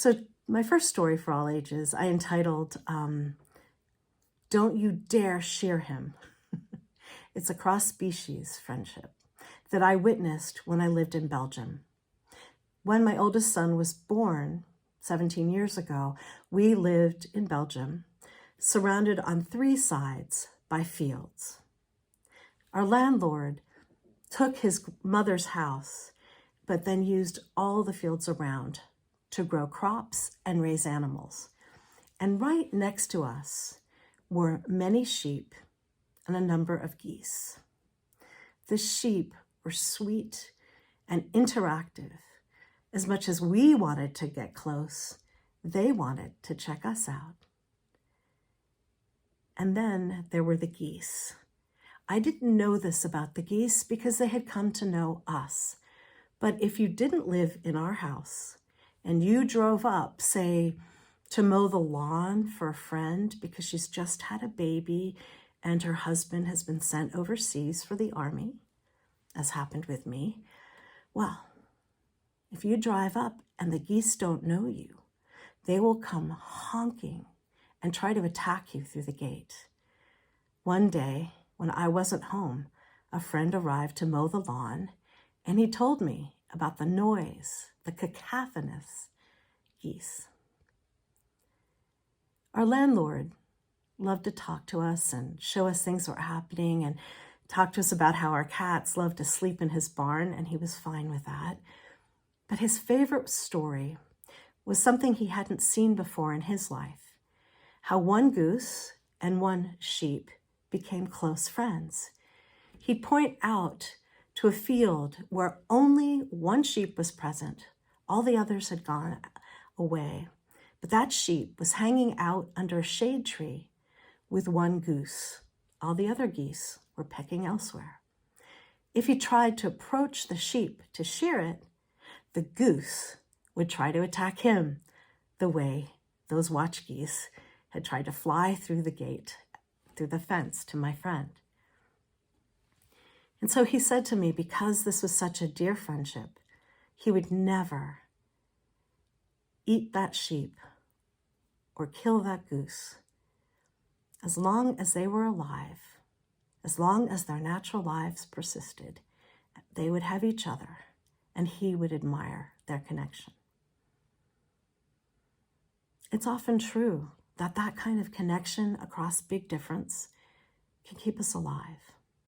So my first story for all ages, I entitled, Don't You Dare Shear Him. It's a cross-species friendship that I witnessed when I lived in Belgium. When my oldest son was born 17 years ago, we lived in Belgium, surrounded on 3 sides by fields. Our landlord took his mother's house, but then used all the fields around to grow crops and raise animals. And right next to us were many sheep and a number of geese. The sheep were sweet and interactive. As much as we wanted to get close, they wanted to check us out. And then there were the geese. I didn't know this about the geese because they had come to know us. But if you didn't live in our house and you drove up, say, to mow the lawn for a friend because she's just had a baby and her husband has been sent overseas for the army, as happened with me, well, if you drive up and the geese don't know you, they will come honking and try to attack you through the gate. One day, when I wasn't home, a friend arrived to mow the lawn, and he told me about the noise, the cacophonous geese. Our landlord loved to talk to us and show us things that were happening and talk to us about how our cats loved to sleep in his barn, and he was fine with that. But his favorite story was something he hadn't seen before in his life, how one goose and one sheep became close friends. He'd point out to a field where only one sheep was present. All the others had gone away, but that sheep was hanging out under a shade tree with one goose. All the other geese were pecking elsewhere. If he tried to approach the sheep to shear it, the goose would try to attack him the way those watch geese had tried to fly through the gate, through the fence to my friend. And so he said to me, because this was such a dear friendship, he would never eat that sheep or kill that goose as long as they were alive, as long as their natural lives persisted. They would have each other, and he would admire their connection. It's often true that that kind of connection across big difference can keep us alive.